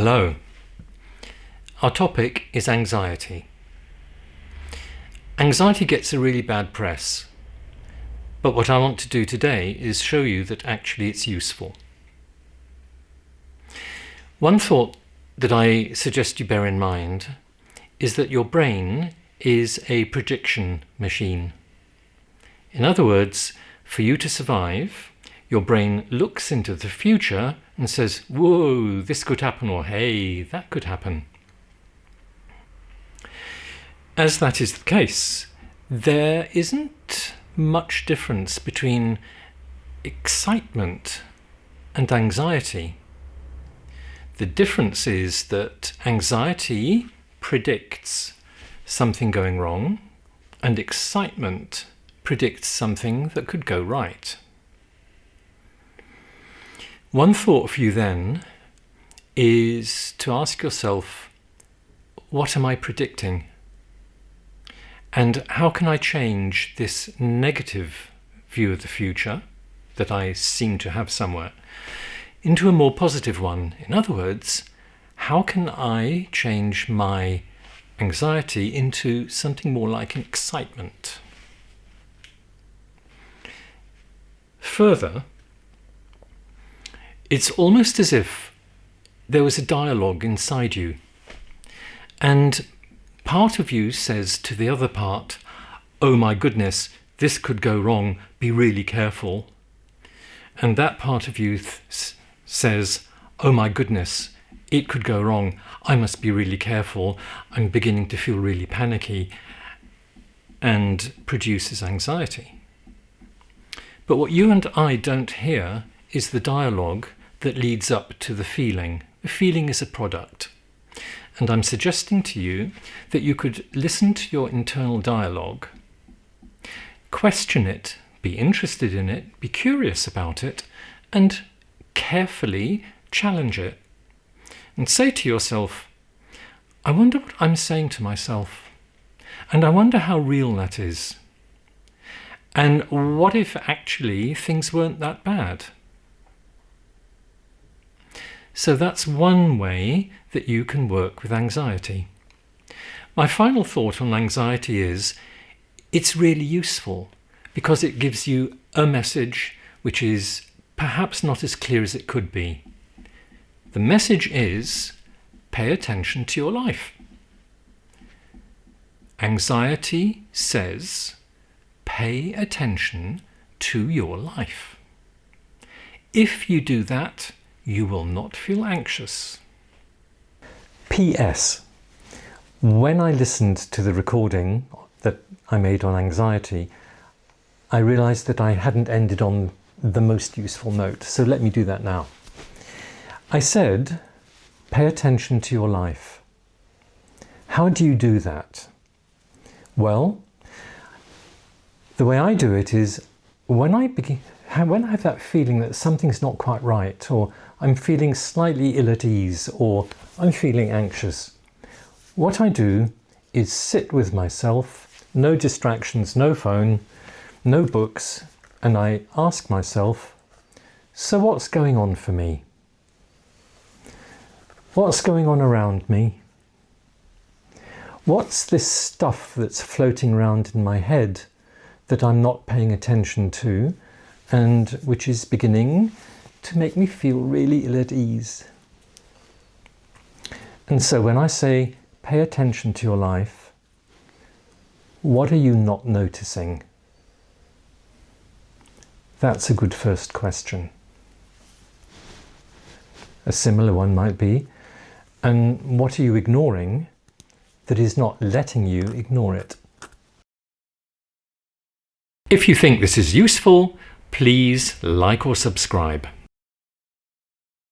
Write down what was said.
Hello. Our topic is anxiety. Anxiety gets a really bad press, but what I want to do today is show you that actually it's useful. One thought that I suggest you bear in mind is that your brain is a prediction machine. In other words, for you to survive, your brain looks into the future and says, whoa, this could happen, or hey, that could happen. As that is the case, there isn't much difference between excitement and anxiety. The difference is that anxiety predicts something going wrong, and excitement predicts something that could go right. One thought for you then is to ask yourself, what am I predicting? And how can I change this negative view of the future that I seem to have somewhere into a more positive one? In other words, how can I change my anxiety into something more like an excitement? Further, it's almost as if there was a dialogue inside you, and part of you says to the other part, oh my goodness, this could go wrong, be really careful. And that part of you says, oh my goodness, it could go wrong, I must be really careful, I'm beginning to feel really panicky, and produces anxiety. But what you and I don't hear is the dialogue that leads up to the feeling. The feeling is a product. And I'm suggesting to you that you could listen to your internal dialogue, question it, be interested in it, be curious about it, and carefully challenge it. And say to yourself, I wonder what I'm saying to myself, and I wonder how real that is. And what if actually things weren't that bad? So that's one way that you can work with anxiety. My final thought on anxiety is it's really useful because it gives you a message which is perhaps not as clear as it could be. The message is pay attention to your life. Anxiety says pay attention to your life. If you do that, you will not feel anxious. P.S. When I listened to the recording that I made on anxiety, I realized that I hadn't ended on the most useful note, so let me do that now. I said, pay attention to your life. How do you do that? Well, the way I do it is when I have that feeling that something's not quite right, or I'm feeling slightly ill at ease, or I'm feeling anxious, what I do is sit with myself, no distractions, no phone, no books, and I ask myself, so what's going on for me? What's going on around me? What's this stuff that's floating around in my head that I'm not paying attention to, and which is beginning to make me feel really ill at ease? And so when I say pay attention to your life, what are you not noticing? That's a good first question. A similar one might be, and what are you ignoring that is not letting you ignore it? If you think this is useful, please like or subscribe.